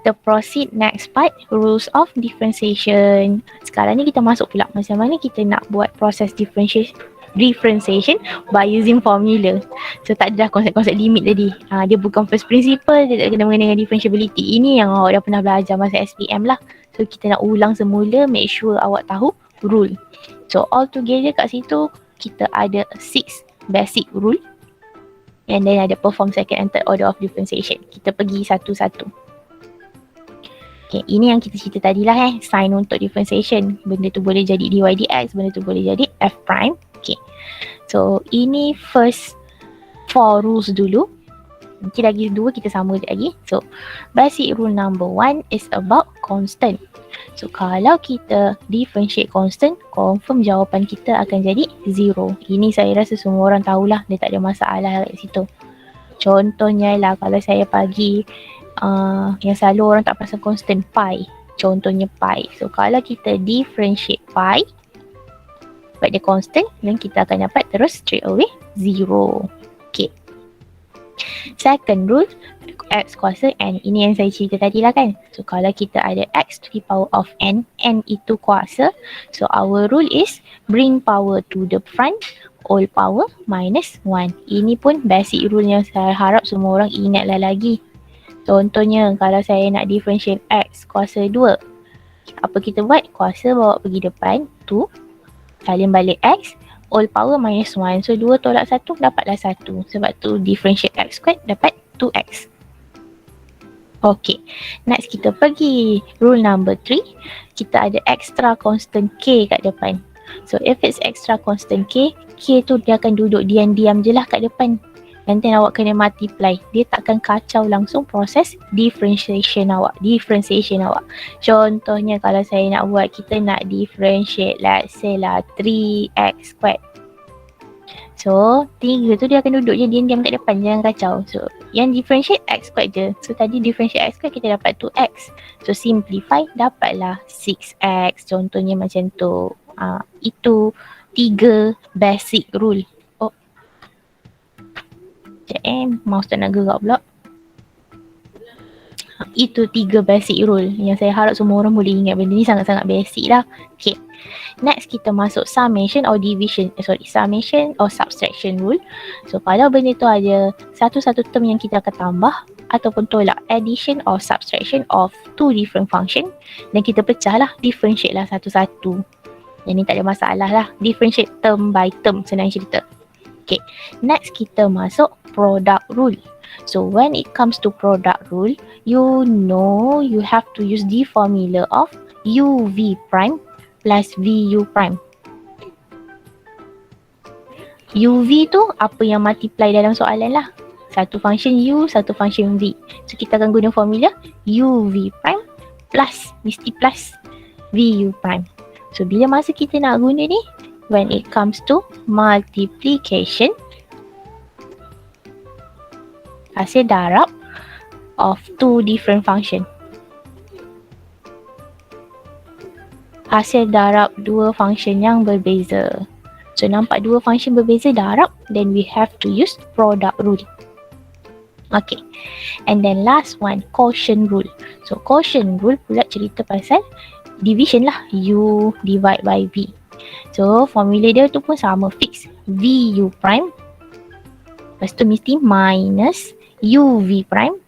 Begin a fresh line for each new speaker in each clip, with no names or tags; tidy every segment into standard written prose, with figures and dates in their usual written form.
Kita proceed next part, rules of differentiation. Sekarang ni kita masuk pula macam mana kita nak buat proses differentiation by using formula. So tak ada dah konsep-konsep limit tadi. Dia bukan first principle, dia tak kena mengenai dengan differentiability. Ini yang awak dah pernah belajar masa SPM lah. So kita nak ulang semula, make sure awak tahu rule. So all together kat situ kita ada 6 basic rule. And then ada perform second and third order of differentiation. Kita pergi satu-satu. Okay, ini yang kita cerita tadi lah sign untuk differentiation. Benda tu boleh jadi dy dx, benda tu boleh jadi f prime. Okay, so ini first 4 rules dulu. Nanti lagi 2 kita sama lagi. So basic rule number 1 is about constant. So kalau kita differentiate constant, confirm jawapan kita akan jadi 0. Ini saya rasa semua orang tahulah, dia tak ada masalah kat situ. Contohnya lah kalau saya bagi yang selalu orang tak pasal constant pi. Contohnya pi. So kalau kita differentiate pi, buat dia constant, dan kita akan dapat terus straight away 0. Okay. Second rule, x kuasa n. Ini yang saya cerita tadi lah kan. So kalau kita ada x to the power of n itu kuasa. So our rule is bring power to the front, all power minus 1. Ini pun basic rule yang saya harap semua orang ingatlah lagi. Contohnya kalau saya nak differentiate x kuasa 2. Apa kita buat? Kuasa bawa pergi depan, 2. Salin balik x, all power minus 1. So 2 tolak 1 dapatlah 1. Sebab tu differentiate x squared dapat 2x. Okay, next kita pergi rule number 3. Kita ada extra constant k kat depan. So if it's extra constant k tu dia akan duduk diam-diam je lah kat depan. Nanti awak kena multiply. Dia takkan kacau langsung proses differentiation awak. Contohnya kalau saya nak buat, kita nak differentiate let's say lah 3x squared. So 3 tu dia akan duduk je diam-diam kat depan, jangan kacau. So yang differentiate x squared je. So tadi differentiate x squared kita dapat 2x. So simplify dapatlah 6x. Contohnya macam tu. Itu 3 basic rule. Mouse tak nak gerak pula. Itu 3 basic rule yang saya harap semua orang boleh ingat. Benda ni sangat-sangat basic lah. Okay, next kita masuk summation or summation or subtraction rule. So kalau benda tu ada satu-satu term yang kita akan tambah ataupun tolak, addition or subtraction of 2 different function, dan kita pecah lah, differentiate lah satu-satu. Yang ni tak ada masalah lah, differentiate term by term, senang cerita. Okay, next kita masuk product rule. So when it comes to product rule, you know you have to use the formula of uv prime plus vu prime. uv tu apa yang multiply dalam soalan lah. Satu function u, satu function v. So kita akan guna formula uv prime plus, mesti plus vu prime. So bila masa kita nak guna ni, when it comes to multiplication, hasil darab of 2 different function. Hasil darab 2 function yang berbeza. So nampak 2 function berbeza darab, then we have to use product rule. Okay, and then last one, quotient rule. So quotient rule pula cerita pasal division lah, u divide by v. So formula dia tu pun sama, fix, vu prime, lepas tu mesti minus uv prime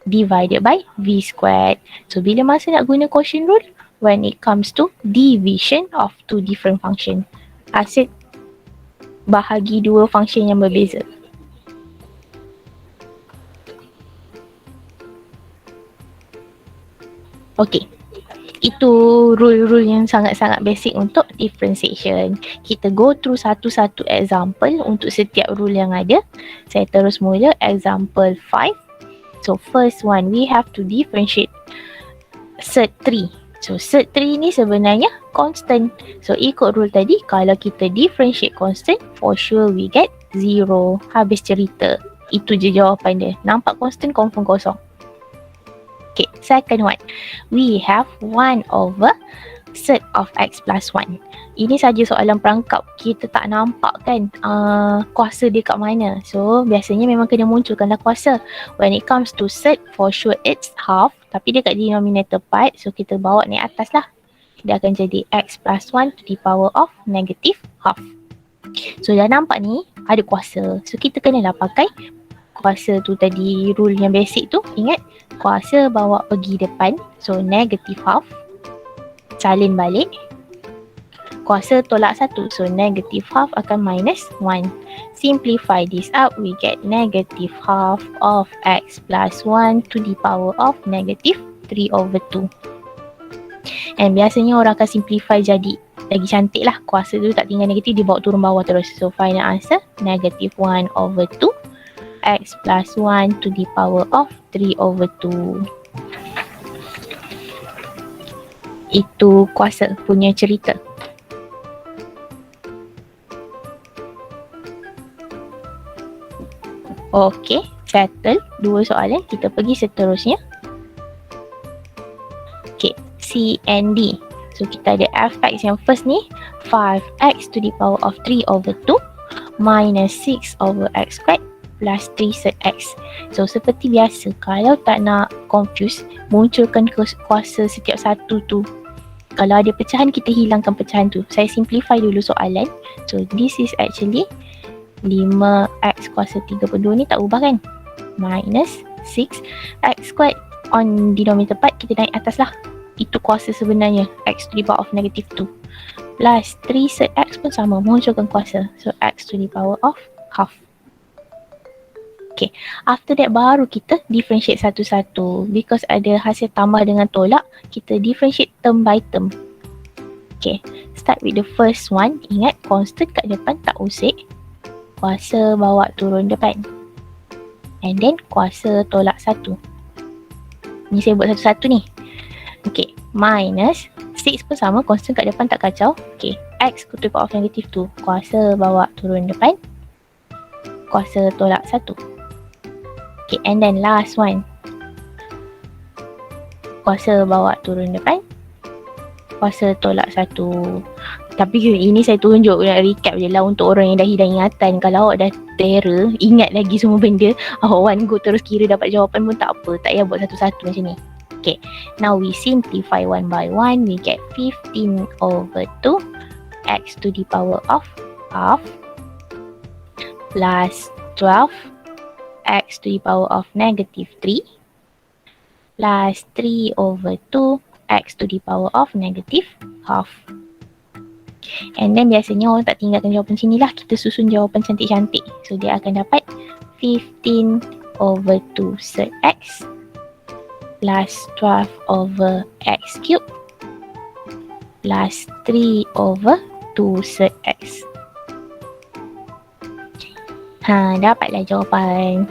divided by v squared. So bila masa nak guna quotient rule, when it comes to division of 2 different function, hasil bahagi 2 function yang berbeza. Okay, itu rule-rule yang sangat-sangat basic untuk differentiation. Kita go through satu-satu example untuk setiap rule yang ada. Saya terus mula example 5. So first one, we have to differentiate cert 3. So cert 3 ni sebenarnya constant. So ikut rule tadi, kalau kita differentiate constant, for sure we get 0. Habis cerita. Itu je jawapan dia. Nampak constant, confirm kosong. Okay, second one, we have 1 over cert of x plus 1. Ini saja soalan perangkap, kita tak nampak kan kuasa dia kat mana. So biasanya memang kena munculkanlah kuasa. When it comes to cert, for sure it's half. Tapi dia kat denominator part, so kita bawa naik atas lah. Dia akan jadi x plus 1 to the power of negative half. So dah nampak ni ada kuasa. So kita kenalah pakai kuasa tu tadi, rule yang basic tu. Ingat, kuasa bawa pergi depan, so negative half, salin balik. Kuasa tolak 1, so negative half akan minus 1. Simplify this up, we get negative half of x plus 1 to the power of negative 3 over 2. And biasanya orang akan simplify jadi lagi cantik lah. Kuasa tu tak tinggal negatif, dia bawa turun bawah terus. So final answer, negative 1 over 2 x plus 1 to the power of 3 over 2. Itu kuasa punya cerita. Okey, settle 2 soalan. Kita pergi seterusnya. Okay, C and D. So kita ada fx yang first ni, 5x to the power of 3 over 2 minus 6 over x squared plus 3 third x. So seperti biasa, kalau tak nak confuse, munculkan kuasa setiap satu tu. Kalau ada pecahan, kita hilangkan pecahan tu. Saya simplify dulu soalan. So this is actually 5x kuasa 32 ni tak ubah kan? Minus 6x squared. On denominator part, kita naik atas lah. Itu kuasa sebenarnya, x to the power of negative 2. Plus 3 third x pun sama, munculkan kuasa. So x to the power of half. Okay, after that baru kita differentiate satu-satu. Because ada hasil tambah dengan tolak, kita differentiate term by term. Okay, start with the first one. Ingat, constant kat depan tak usik. Kuasa bawa turun depan. And then kuasa tolak 1. Ni saya buat satu-satu ni. Okay, minus 6 pun sama, constant kat depan tak kacau. Okay, x to the power of negative 2. Kuasa bawa turun depan. Kuasa tolak 1. Okay, and then last one. Kuasa bawa turun depan. Kuasa tolak 1. Tapi ini saya tunjuk, nak recap je lah untuk orang yang dah hilang ingatan. Kalau awak dah terror, ingat lagi semua benda, awak one go terus kira dapat jawapan pun tak apa. Tak payah buat satu-satu macam ni. Okay, now we simplify one by one. We get 15 over 2 x to the power of half plus 12 x to the power of negative 3 plus 3 over 2 x to the power of negative half. And then biasanya orang tak tinggalkan jawapan sini lah. Kita susun jawapan cantik-cantik. So dia akan dapat 15 over 2 third x plus 12 over x cube plus 3 over 2 third x. Dapatlah jawapan.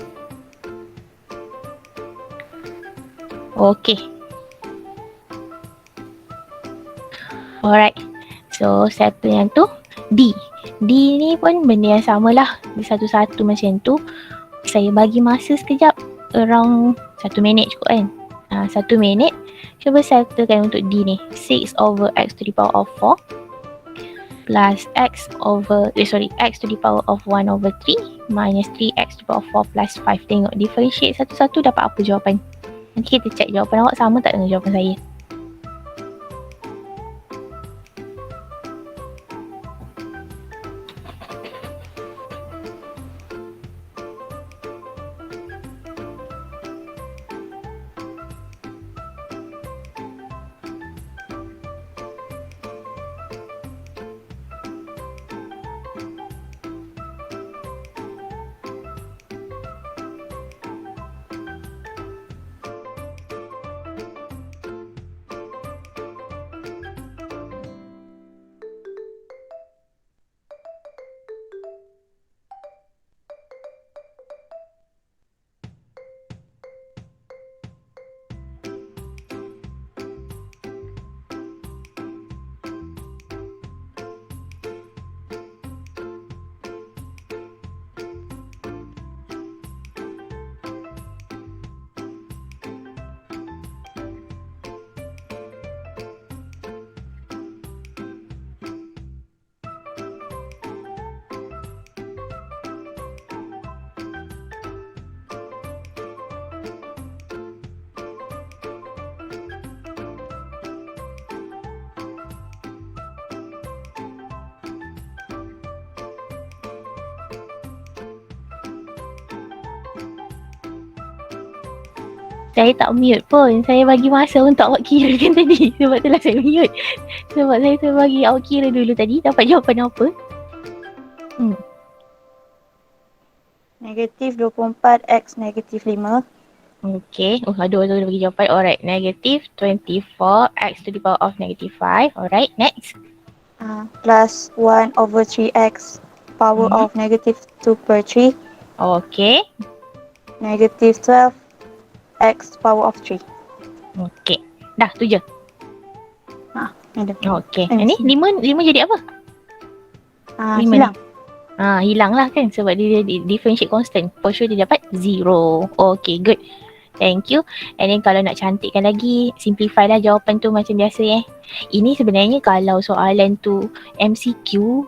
Okay. Alright. So, settle yang tu. D. D ni pun benda yang sama lah. Satu-satu macam tu. Saya bagi masa sekejap. Around 1 minit cukup kan. 1 minit. Cuba settlekan untuk D ni. 6 over x to the power of 4. Plus x to the power of 1 over 3 minus 3x to the power of 4 plus 5. Tengok differentiate satu-satu dapat apa jawapan. Nanti kita check jawapan awak sama tak dengan jawapan saya. Saya tak mute pun. Saya bagi masa untuk awak kirakan tadi. Sebab itulah saya mute. Sebab saya bagi awak kira dulu tadi. Dapat jawapan apa?
Negatif 24 X negatif 5.
Okay. Aduh, bagi jawapan. Alright. Negative 24 X to the power of negative 5. Alright. Next.
Plus 1 over 3X power of negative 2 per 3.
Okay.
Negative 12 X power of 3.
Okay. Dah, tu je.
Ada.
Okay. Ini 5 jadi apa?
Hilang.
Hilang lah kan sebab dia differentiate constant. For sure dia dapat 0. Okay, good. Thank you. And then kalau nak cantikkan lagi, simplify lah jawapan tu macam biasa Ini sebenarnya kalau soalan tu MCQ,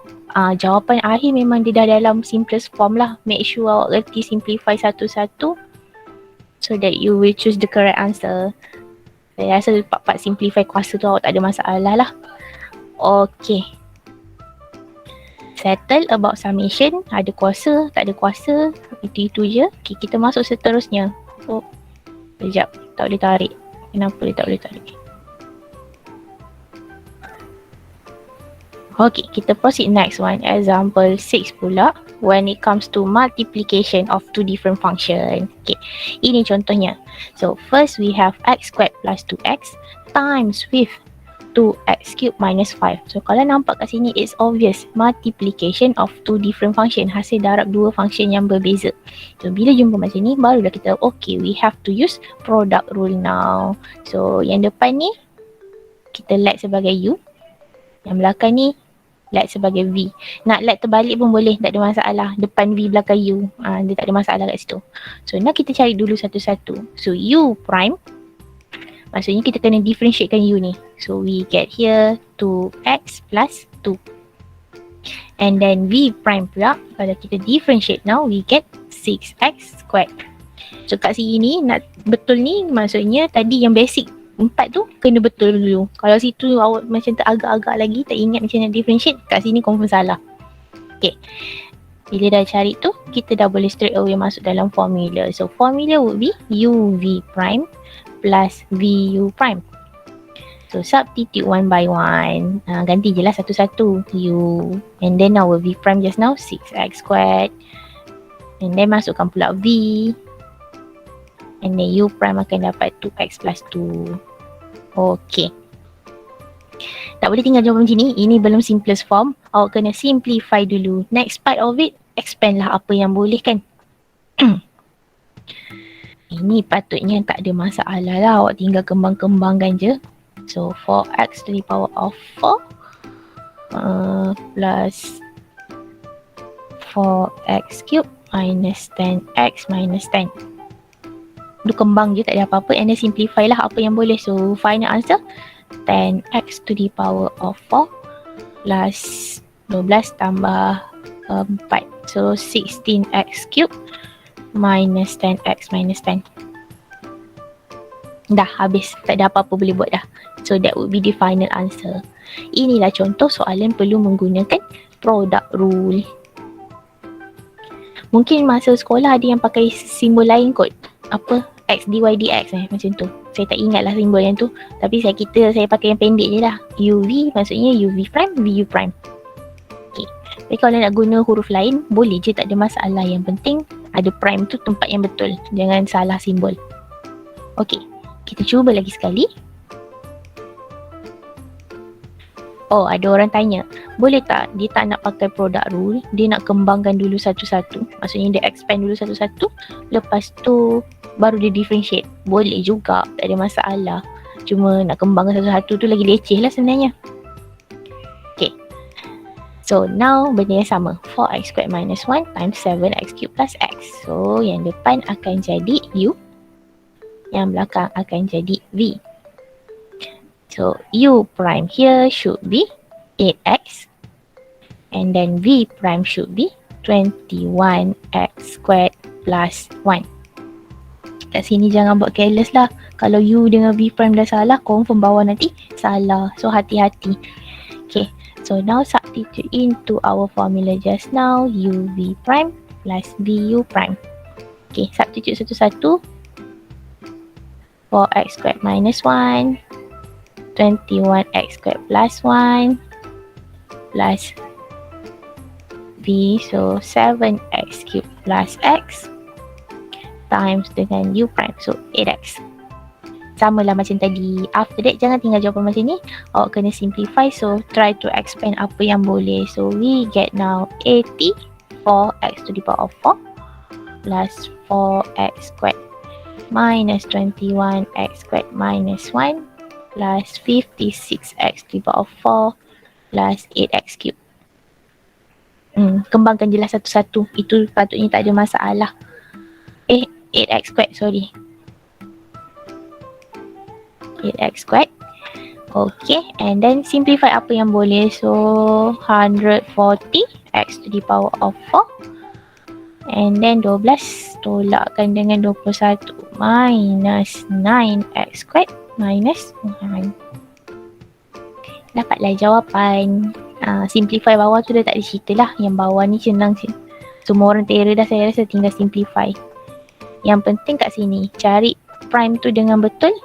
jawapan akhir memang dia dah dalam simplest form lah. Make sure awak reti simplify satu-satu so that you will choose the correct answer. Saya rasa part-part simplify kuasa tu awak tak ada masalah lah. Okay. Settle about summation. Ada kuasa, tak ada kuasa. Itu je. Okay, kita masuk seterusnya. Oh, sekejap. Tak boleh tarik. Kenapa dia tak boleh tarik? Okay, kita proceed next one. Example 6 pula. When it comes to multiplication of two different function. Okay, ini contohnya. So, first we have x squared plus 2x times with 2x cubed minus 5. So, kalau nampak kat sini, it's obvious. Multiplication of two different function. Hasil darab dua function yang berbeza. So, bila jumpa macam ni, barulah kita, okay, we have to use product rule now. So, yang depan ni, kita let sebagai u. Yang belakang ni, let sebagai v. Nak let terbalik pun boleh, tak ada masalah. Depan v, belakang u. Dia tak ada masalah kat situ. So, nak kita cari dulu satu-satu. So, u prime. Maksudnya kita kena differentiatekan u ni. So, we get here 2x plus 2. And then v prime pula, kalau kita differentiate now, we get 6x squared. So, kat sini ni, nak betul ni, maksudnya tadi yang basic 4 tu kena betul dulu. Kalau situ awak macam teragak-agak lagi, tak ingat macam nak differentiate, kat sini confirm salah. Okay. Bila dah cari tu, kita dah boleh straight away masuk dalam formula. So, formula would be uv prime plus vu prime. So, substitute one by one. Ganti je lah satu-satu. U. And then our v prime just now, 6x squared. And then masukkan pula v. And then u prime akan dapat 2x plus 2. Okay. Tak boleh tinggal jawapan macam ni. Ini belum simplest form. Awak kena simplify dulu. Next part of it, expand lah apa yang boleh kan. Ini patutnya tak ada masalah lah. Awak tinggal kembang-kembangkan je. So, 4x to the power of 4 plus 4x cube minus 10x minus 10. Dia kembang je, tak ada apa-apa. And then simplify lah apa yang boleh. So, final answer 10x to the power of 4 plus 12 tambah 4. So, 16x cube minus 10x minus 10. Dah habis. Tak ada apa-apa boleh buat dah. So, that would be the final answer. Inilah contoh soalan perlu menggunakan product rule. Mungkin masa sekolah ada yang pakai simbol lain kot. Apa? X, dy, dx macam tu. Saya tak ingat lah simbol yang tu. Tapi saya pakai yang pendek je lah. UV maksudnya UV prime, VU prime. Okay. Tapi kalau nak guna huruf lain, boleh je, tak ada masalah. Yang penting ada prime tu tempat yang betul. Jangan salah simbol. Okay. Kita cuba lagi sekali. Oh, ada orang tanya, boleh tak dia tak nak pakai product rule, dia nak kembangkan dulu satu-satu. Maksudnya dia expand dulu satu-satu, lepas tu baru dia differentiate. Boleh juga, tak ada masalah. Cuma nak kembangkan satu-satu tu lagi leceh lah sebenarnya. Okay. So, now benda yang sama. 4x squared minus 1 times 7x cubed plus x. So, yang depan akan jadi u. Yang belakang akan jadi v. So, u prime here should be 8x. And then v prime should be 21x squared plus 1. Kat sini jangan buat careless lah. Kalau u dengan v prime dah salah, confirm bawah nanti salah. So, hati-hati. Okay. So, now substitute into our formula just now. uv prime plus vu prime. Okay. Substitute satu-satu. 4x squared minus 1, 21x squared plus 1 plus v, so 7x cubed plus x times dengan u prime, so 8x. Sama lah macam tadi. After that, jangan tinggal jawapan macam ni. Awak kena simplify. So, try to expand apa yang boleh. So, we get now 80 4x to the power of 4 plus 4x squared minus 21x squared minus 1 plus 56x to the power of 4 plus 8x cubed. Kembangkan je lah satu-satu. Itu patutnya tak ada masalah. 8x squared, sorry. 8x squared. Okay, and then simplify apa yang boleh. So, 140 x to the power of 4. And then 12 tolakkan dengan 21 minus 9x squared minus 1. Dapatlah jawapan. Simplify bawah tu dah tak ada cerita lah. Yang bawah ni senang sih. Semua orang terror dah, saya rasa tinggal simplify. Yang penting kat sini, cari prime tu dengan betul.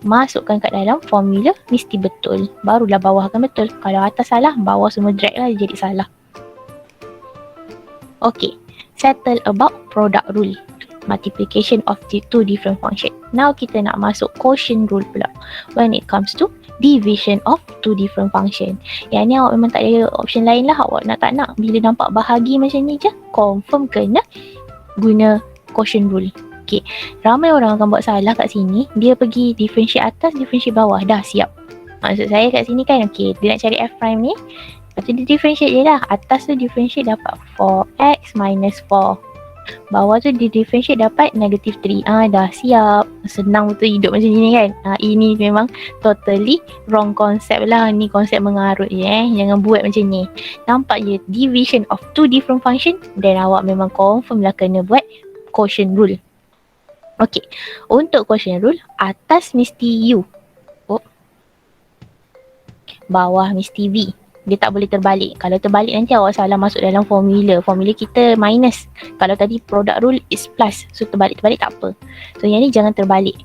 Masukkan kat dalam formula mesti betul. Barulah bawah akan betul. Kalau atas salah, bawah semua drag lah jadi salah. Okay, settle about product rule. Multiplication of the two different function. Now kita nak masuk quotient rule pula. When it comes to division of two different function. Yang ni awak memang tak ada option lain lah. Awak nak tak nak, bila nampak bahagi macam ni je, confirm kena guna quotient rule. Okay, ramai orang akan buat salah kat sini. Dia pergi differentiate atas, differentiate bawah. Dah siap. Maksud saya kat sini kan, okay, dia nak cari f prime ni. Lepas tu dia differentiate je lah. Atas tu differentiate dapat 4x minus 4. Bawah tu dia differentiate dapat negative 3. Dah siap. Senang betul hidup macam ni kan. Ini memang totally wrong concept lah. Ni konsep mengarut je Jangan buat macam ni. Nampak je division of two different function. Dan awak memang confirm lah kena buat quotient rule. Okay, untuk quotient rule, atas mesti U. Bawah mesti V. Dia tak boleh terbalik. Kalau terbalik nanti awak salah masuk dalam formula. Formula kita minus. Kalau tadi product rule is plus. So terbalik-terbalik tak apa. So yang ni jangan terbalik.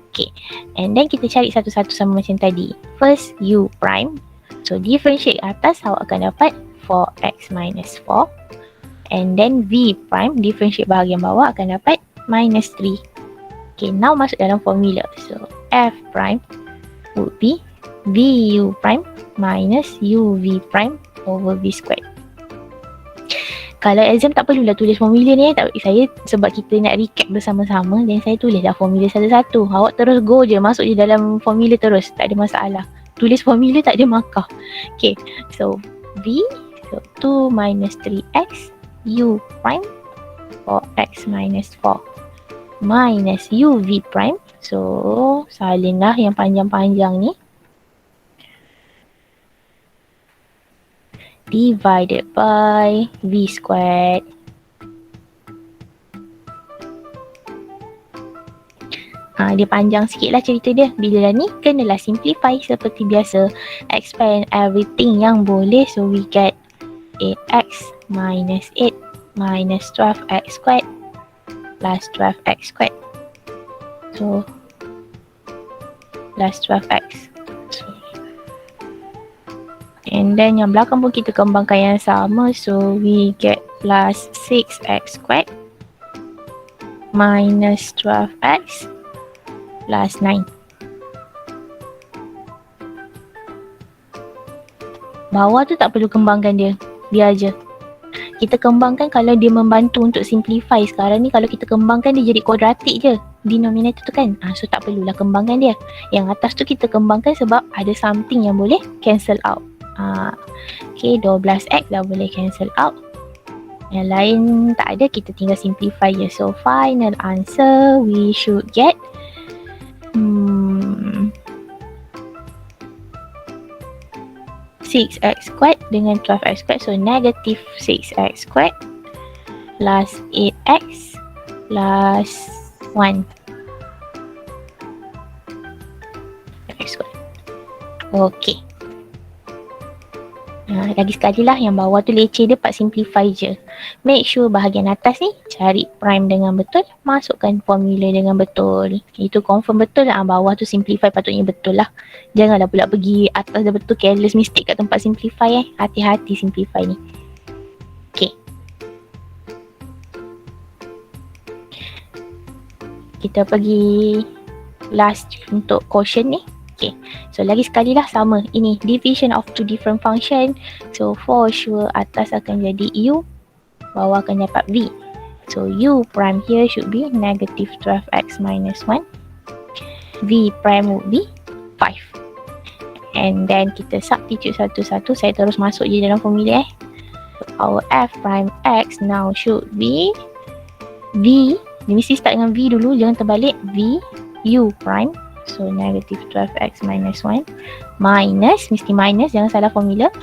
Okay, and then kita cari satu-satu sama macam tadi. First U prime. So differentiate atas, awak akan dapat 4x minus 4. And then V prime, differentiate bahagian bawah, akan dapat minus 3. Okay, now masuk dalam formula. So, F prime would be VU prime minus UV prime over V squared. Kalau exam tak perlulah tulis formula ni. Saya sebab kita nak recap bersama-sama, dan saya tulis dah formula satu-satu. Awak terus go je, masuk je dalam formula terus. Tak ada masalah. Tulis formula tak ada markah. Okay, so V, so 2 minus 3x U prime 4x minus 4 minus UV prime. So, salin lah yang panjang-panjang ni. Divided by V squared. Dia panjang sikit lah cerita dia. Bila dah ni, kenalah simplify seperti biasa. Expand everything yang boleh. So, we get 8x minus 8 minus 12x squared plus 12x squared. So, plus 12x. And then yang belakang pun kita kembangkan yang sama. So, we get plus 6x squared minus 12x plus 9. Bawah tu tak perlu kembangkan dia. Biar je. Kita kembangkan kalau dia membantu untuk simplify. Sekarang ni kalau kita kembangkan dia jadi kuadratik je denominator tu kan. So tak perlulah kembangkan dia. Yang atas tu kita kembangkan sebab ada something yang boleh cancel out. Okay, 12x dah boleh cancel out. Yang lain tak ada, kita tinggal simplify je. So final answer we should get 6x squared dengan 12x squared. So negative 6x squared plus 8x plus 1 x squared. Okay. Lagi sekali lah, yang bawah tu leceh dia part simplify je. make sure bahagian atas ni cari prime dengan betul, masukkan formula dengan betul. Itu confirm betul lah. Bawah tu simplify patutnya betul lah. Janganlah pula pergi atas dah betul careless mistake kat tempat simplify Hati-hati simplify ni. Okay. Kita pergi last untuk quotient ni. Okay, so lagi sekali lah sama. Ini division of two different function. So for sure atas akan jadi U, bawah akan dapat V. So U prime here should be negative 12x minus 1. V prime would be 5. And then kita substitute satu-satu. Saya terus masuk je dalam formula Power F prime x now should be V. Dia mesti start dengan V dulu, jangan terbalik. V U prime. So negative 12x minus 1 minus, mesti minus, jangan salah formula,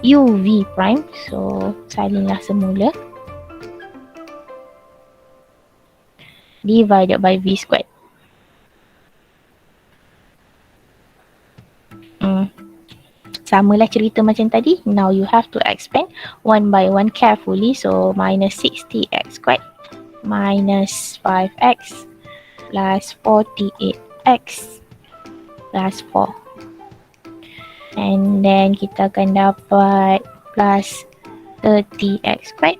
UV prime. So salinlah semula, divided by V squared. Samalah cerita macam tadi. Now you have to expand one by one carefully. So minus 60x squared minus 5x plus 48x plus 4. And then kita akan dapat plus 30x squared.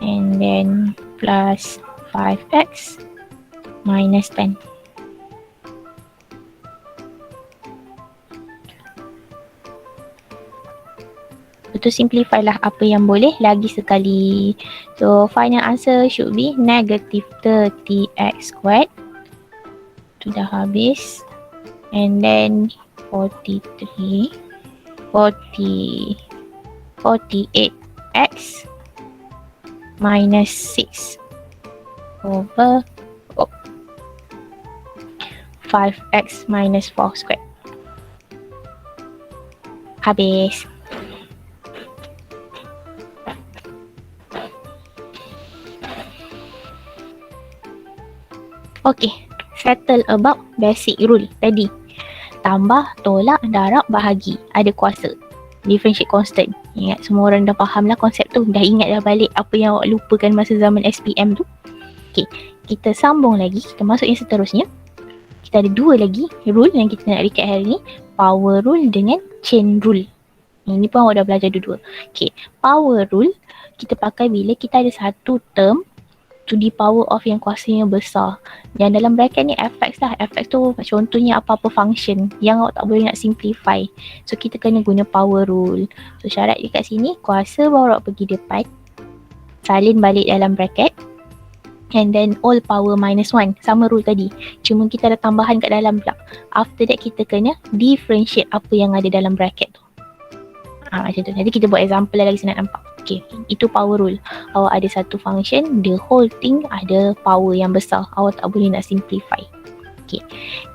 And then plus 5x minus 10. Betul, simplify lah apa yang boleh lagi sekali. So final answer should be negative 30x squared. Tu dah habis. And then 48x minus 6 over 5x minus 4 squared. Habis. Okay, settle about basic rule tadi. Tambah, tolak, darab, bahagi. Ada kuasa. Differentiate constant. Ingat, semua orang dah faham lah konsep tu. Dah ingat dah balik apa yang awak lupakan masa zaman SPM tu. Okay, kita sambung lagi. Kita masuk yang seterusnya. Kita ada dua lagi rule yang kita nak recap hari ni. Power rule dengan chain rule. Ini pun awak dah belajar dua-dua. Okay, power rule kita pakai bila kita ada satu term to the power of yang kuasanya besar. Yang dalam bracket ni fx lah. Fx tu contohnya apa-apa function yang awak tak boleh nak simplify. So kita kena guna power rule. So syarat dia kat sini, kuasa baru awak pergi depan, salin balik dalam bracket, and then all power minus 1. Sama rule tadi, cuma kita ada tambahan kat dalam pula. After that kita kena differentiate apa yang ada dalam bracket tu. Macam tu. Nanti kita buat example lagi senang nampak. Okay, itu power rule. Awak ada satu function, the whole thing ada power yang besar. Awak tak boleh nak simplify. Okay,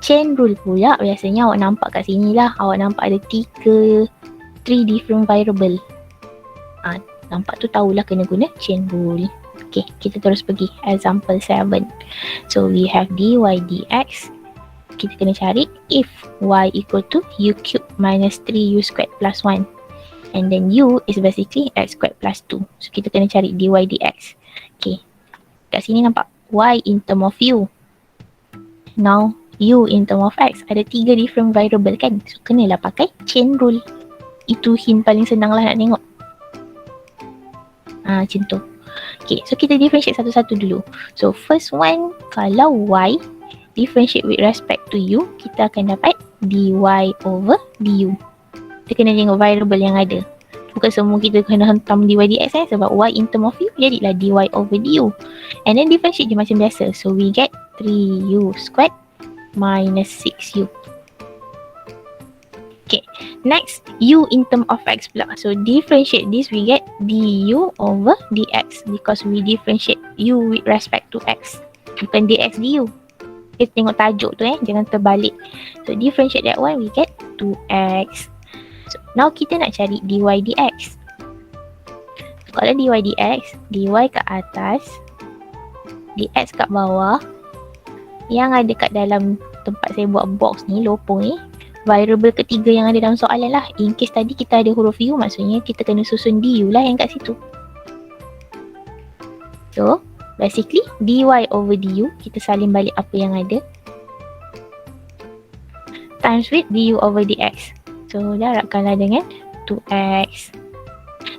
chain rule pula biasanya awak nampak kat sini lah. Awak nampak ada 3 different variable. Nampak tu tahulah kena guna chain rule. Okay, kita terus pergi example 7. So we have dy dx. Kita kena cari if y equal to u cube minus 3u squared plus 1. And then u is basically x squared plus 2. So kita kena cari dy dx. Okay, kat sini nampak y in term of u. Now u in term of x. Ada 3 different variable kan. So kenalah pakai chain rule. Itu hint paling senang lah nak tengok. Macam tu. Okay, so kita differentiate satu-satu dulu. So first one, kalau y differentiate with respect to u, kita akan dapat dy over du. Kita kena tengok variable yang ada. Bukan semua kita kena hentam dy dx sebab y in term of u jadilah dy over du. And then differentiate je macam biasa. So we get 3u squared minus 6u. Okay, next u in term of x pula. So differentiate this, we get du over dx because we differentiate u with respect to x. Bukan dx du. Kita tengok tajuk tu jangan terbalik. So differentiate that one, we get 2x. So now kita nak cari dy dx. So, kalau dy dx, dy kat atas, dx kat bawah. Yang ada kat dalam tempat saya buat box ni, lopong ni, variable ketiga yang ada dalam soalan lah. In case tadi kita ada huruf U, maksudnya kita kena susun du lah yang kat situ. So basically dy over du, kita salin balik apa yang ada, times with du over dx. So darabkanlah dengan 2x.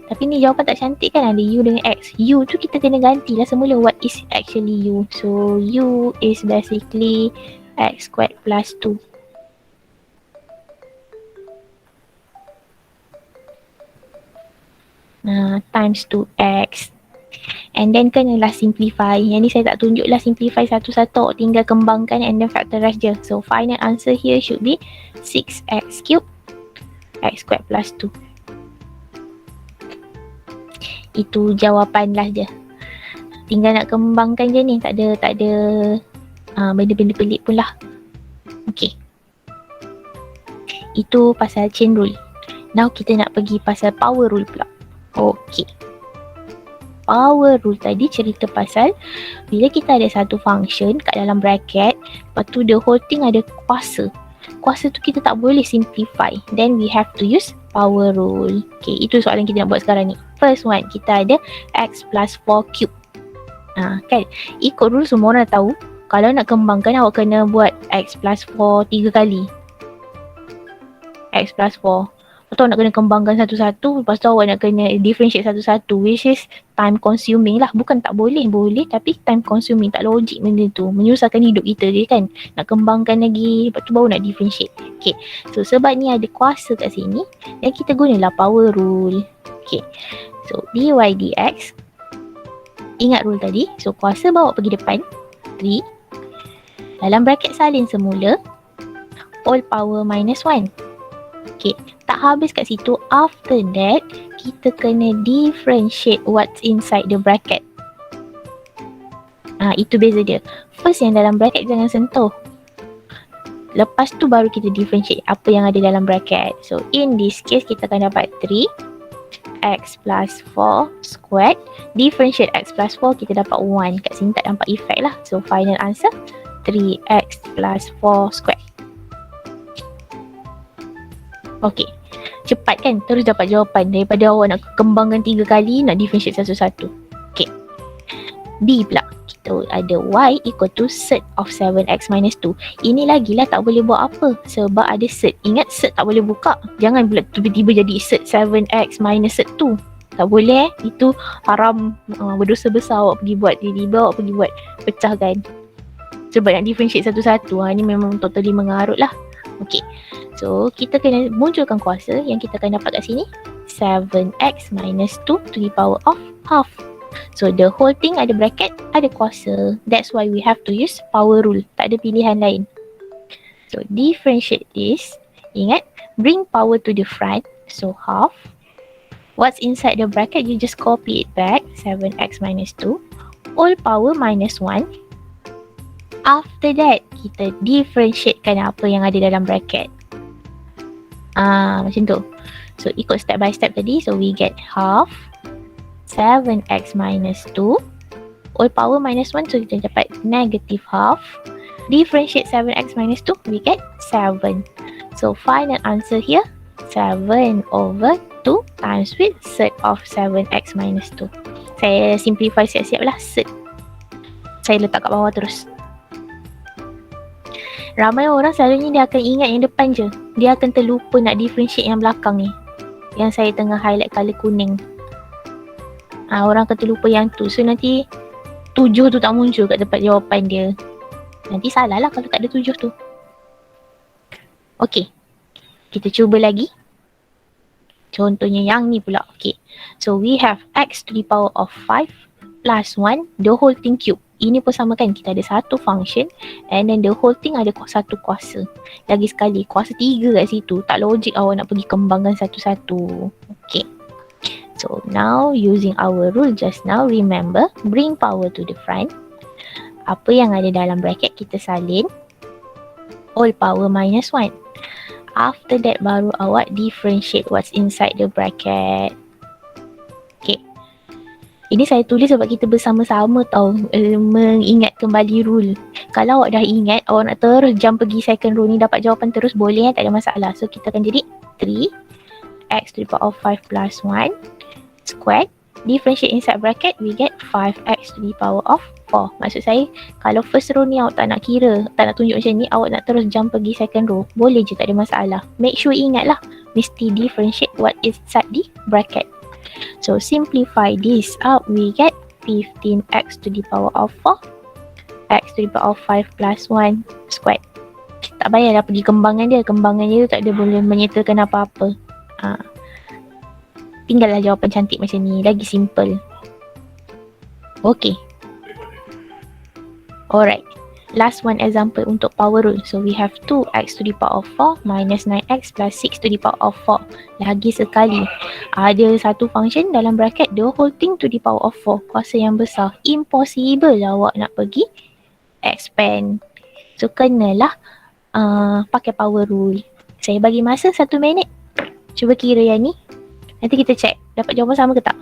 Tapi ni jawapan tak cantik kan, ada u dengan x. U tu kita kena gantilah semula what is actually u. So u is basically x squared plus 2. Times 2x. And then kenalah simplify. Yang ni saya tak tunjuk lah simplify satu-satu, tinggal kembangkan and then factorize je. So final answer here should be 6x cubed x squared plus 2. Itu jawapan lah je. Tinggal nak kembangkan je ni, tak ada benda-benda pelik pun lah. Okay, itu pasal chain rule. Now kita nak pergi pasal power rule pula. Okay, power rule tadi cerita pasal bila kita ada satu function kat dalam bracket, lepas tu the whole thing ada kuasa. Kuasa tu kita tak boleh simplify, then we have to use power rule. Okay, itu soalan kita nak buat sekarang ni. First one, kita ada x plus 4 cube. Kan, ikut rule semua orang tahu, kalau nak kembangkan awak kena buat x plus 4 3 kali. X plus 4. Lepas tu awak nak kena kembangkan satu-satu, lepas tu awak nak kena differentiate satu-satu, which is time consuming lah. Bukan tak boleh, boleh, tapi time consuming, tak logik benda tu. Menyusahkan hidup kita je kan. Nak kembangkan lagi, lepas tu baru nak differentiate. Okay, so sebab ni ada kuasa kat sini, dan kita gunalah power rule. Okay, so dy dx, ingat rule tadi. So kuasa bawa pergi depan, 3. Dalam bracket salin semula, all power minus 1. Okay, tak habis kat situ. After that, kita kena differentiate what's inside the bracket. Itu beza dia. First yang dalam bracket jangan sentuh. Lepas tu baru kita differentiate apa yang ada dalam bracket. So in this case kita akan dapat 3x plus 4 squared. Differentiate x plus 4, kita dapat 1. Kat sini tak nampak effect lah. So final answer 3x plus 4 squared. Okay, cepat kan? Terus dapat jawapan daripada awak nak kembangkan 3 kali, nak differentiate satu-satu. Okay, B pula. Kita ada y equal to set of 7x minus 2. Ini lagilah tak boleh buat apa, sebab ada set. Ingat, set tak boleh buka. Jangan pula tiba-tiba jadi set 7x minus set 2. Tak boleh, itu haram, berdosa besar awak pergi buat. Tiba-tiba awak pergi buat, pecahkan. Sebab nak differentiate satu-satu, ni memang totally mengarut lah. Okay, so kita kena munculkan kuasa yang kita akan dapat kat sini, 7x minus 2 to the power of half. So the whole thing ada bracket, ada kuasa. That's why we have to use power rule. Tak ada pilihan lain. So differentiate this. Ingat, bring power to the front. So half. What's inside the bracket, you just copy it back. 7x minus 2. All power minus 1. After that, kita differentiatekan apa yang ada dalam bracket. Macam tu. So ikut step by step tadi. So we get half 7x minus 2. All power minus 1. So kita dapat negative half. Differentiate 7x minus 2. We get 7. So final answer here, 7 over 2 times with set of 7x minus 2. Saya simplify siap-siap lah. Set saya letak kat bawah terus. Ramai orang selalunya dia akan ingat yang depan je. Dia akan terlupa nak differentiate yang belakang ni. Yang saya tengah highlight colour kuning. Orang akan terlupa yang tu. So nanti 7 tu tak muncul kat tempat jawapan dia. Nanti salah lah kalau tak ada 7 tu. Okay, kita cuba lagi. Contohnya yang ni pula. Okay, so we have x to the power of 5 plus 1, the whole thing cube. Ini pun sama kan, kita ada satu function and then the whole thing ada satu kuasa. Lagi sekali, kuasa 3 kat situ. Tak logik awak nak pergi kembangkan satu-satu. Okay, so now using our rule just now, remember, bring power to the front. Apa yang ada dalam bracket kita salin. All power minus 1. After that baru awak differentiate what's inside the bracket. Okay, Ini saya tulis sebab kita bersama-sama tahu mengingat kembali rule. Kalau awak dah ingat, awak nak terus jump pergi second row ni dapat jawapan terus boleh, tak ada masalah. So kita akan jadi 3x to the power of 5 plus 1 squared. Differentiate inside bracket, we get 5x to the power of 4. Maksud saya, kalau first row ni awak tak nak kira, tak nak tunjuk macam ni, awak nak terus jump pergi second row, boleh je, tak ada masalah. Make sure ingat lah, mesti differentiate what is inside the bracket. So simplify this up, we get 15x to the power of 4, x to the power of 5 plus 1 squared. Tak payahlah pergi kembangan dia tu tak ada boleh menyertakan apa-apa. Tinggallah jawapan cantik macam ni, lagi simple. Okay. Alright. Last one example untuk power rule. So we have 2x to the power of 4 minus 9x plus 6 to the power of 4. Lagi sekali, ada satu function dalam bracket, the whole thing to the power of 4. Kuasa yang besar. Impossible lah awak nak pergi expand. So kenalah pakai power rule. Saya bagi masa 1 minit. Cuba kira yang ni. Nanti kita check dapat jawapan sama ke tak.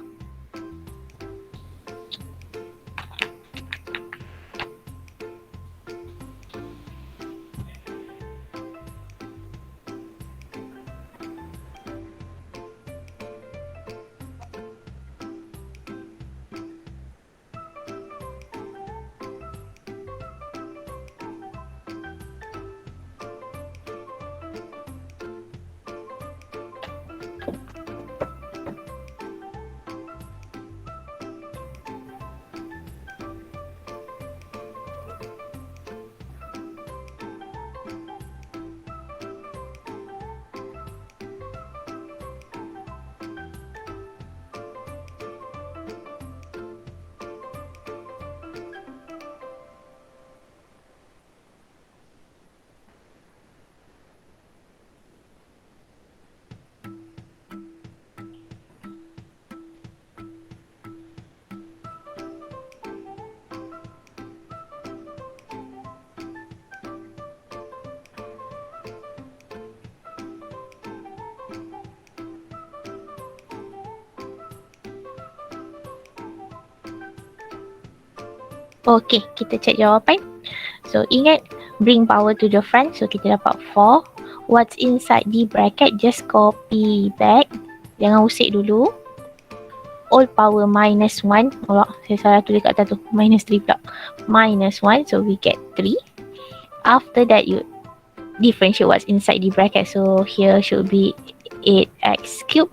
Okay, kita check jawapan. So ingat, bring power to the front. So kita dapat 4. What's inside the bracket, just copy back. Jangan usik dulu. All power minus 1. Oh, saya salah tulis kat atas tu. Minus 3 pula. Minus 1, so we get 3. After that, you differentiate what's inside the bracket. So here should be 8x cubed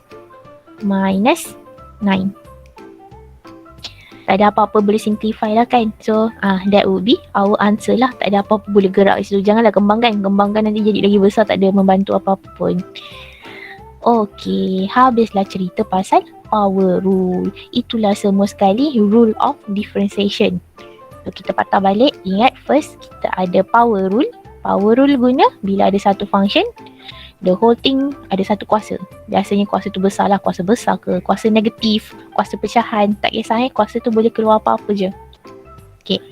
minus 9. Tak ada apa-apa boleh simplify lah kan. So that would be our answer lah. Tak ada apa-apa boleh gerak di situ. Janganlah kembangkan. Kembangkan nanti jadi lagi besar, tak ada membantu apa-apa pun. Okay, habislah cerita pasal power rule. Itulah semua sekali rule of differentiation. So kita patah balik. Ingat, first kita ada power rule. Power rule guna bila ada satu function, the whole thing ada satu kuasa. Biasanya kuasa tu besar lah, kuasa besar ke, kuasa negatif, kuasa pecahan, tak kisah kuasa tu boleh keluar apa-apa je. Okay.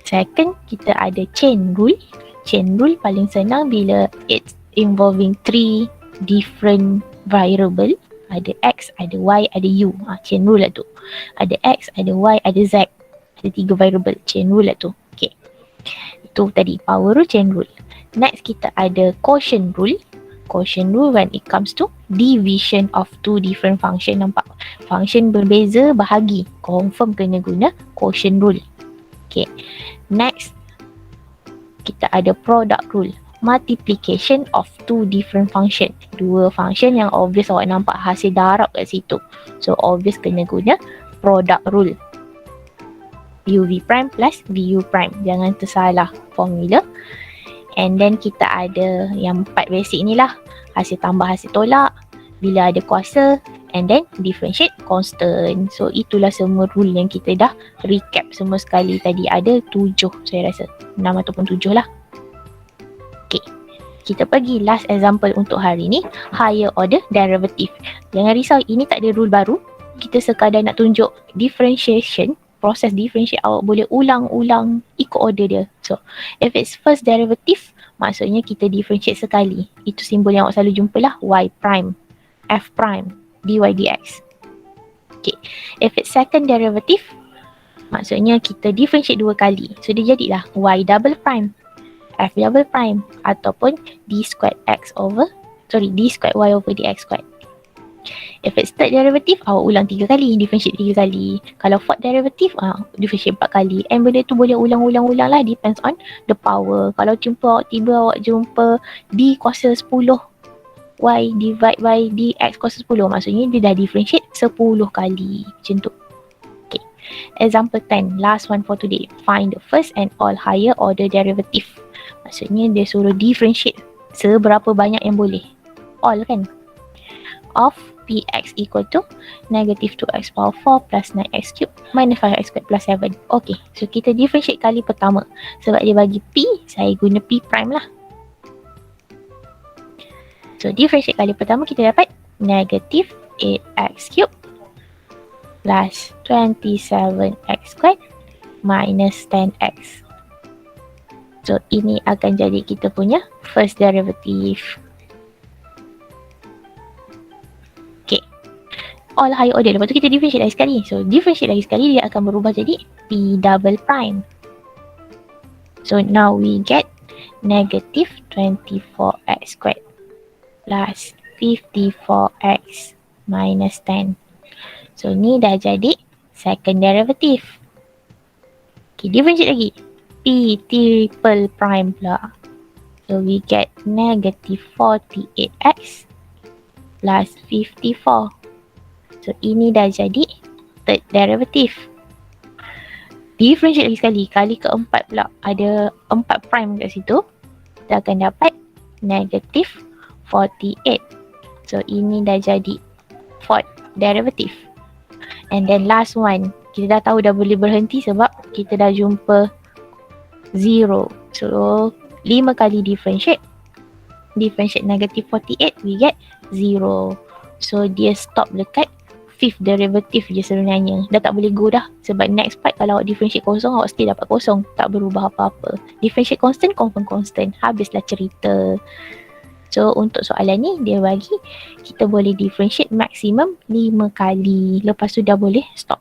Second, kita ada chain rule. Chain rule paling senang bila it's involving 3 different variable. Ada X, ada Y, ada U. Chain rule lah tu. Ada X, ada Y, ada Z. Ada 3 variable. Chain rule lah tu. Okay. Itu tadi power rule, chain rule. Next kita ada quotient rule. Quotient rule when it comes to division of two different function. Nampak? Function berbeza bahagi. Confirm kena guna quotient rule. Okay. Next kita ada product rule. Multiplication of two different function. Dua function yang obvious awak nampak hasil darab kat situ. So obvious kena guna product rule. UV prime plus VU prime. Jangan tersalah formula. And then kita ada yang 4 basic ni lah. Hasil tambah, hasil tolak. Bila ada kuasa. And then differentiate constant. So itulah semua rule yang kita dah recap semua sekali. Tadi ada 7 saya rasa. 6 ataupun 7 lah. Okay. Kita pergi last example untuk hari ni. Higher order derivative. Jangan risau, ini tak ada rule baru. Kita sekadar nak tunjuk differentiation. Proses differentiate awak boleh ulang-ulang ikut order dia. So, if it's first derivative, maksudnya kita differentiate sekali. Itu simbol yang awak selalu jumpa lah. Y prime, F prime, dy dx. Okay. If it's second derivative, maksudnya kita differentiate 2 kali. So dia jadilah y double prime, f double prime ataupun d squared y over dx squared. If it's third derivative, awak ulang 3 kali, differentiate 3 kali. Kalau fourth derivative, differentiate 4 kali. And benda tu boleh ulang-ulang lah, depends on the power. Kalau tiba awak jumpa d kuasa 10 y divide by dx kuasa 10, maksudnya dia dah differentiate 10 kali. Macam tu. Okay. Example 10, last one for today. Find the first and all higher order derivative. Maksudnya dia suruh differentiate seberapa banyak yang boleh. All kan? Of px equal to negative 2x power 4 plus 9x cube minus 5x squared plus 7. Okay, so kita differentiate kali pertama. Sebab dia bagi p, saya guna p prime lah. So differentiate kali pertama kita dapat negative 8x cube plus 27x squared minus 10x. So ini akan jadi kita punya first derivative. All higher order. Lepas tu kita differentiate lagi sekali. So differentiate lagi sekali, dia akan berubah jadi p double prime. So now we get negative 24x squared plus 54x minus 10. So ni dah jadi second derivative. Okay, differentiate lagi. P triple prime pula. So we get negative 48x plus 54. So ini dah jadi third derivative. Differentiate lagi sekali. Kali keempat pula. Ada 4 prime kat situ. Kita akan dapat negative 48. So ini dah jadi fourth derivative. And then last one. Kita dah tahu dah boleh berhenti sebab kita dah jumpa 0. So 5 kali differentiate. Differentiate negative 48. We get 0. So dia stop dekat fifth derivative je sebenarnya. Dah tak boleh go dah. Sebab next part kalau awak differentiate kosong, awak still dapat kosong. Tak berubah apa-apa. Differentiate constant, confirm constant. Habislah cerita. So untuk soalan ni, dia bagi kita boleh differentiate maksimum 5 kali. Lepas tu dah boleh stop.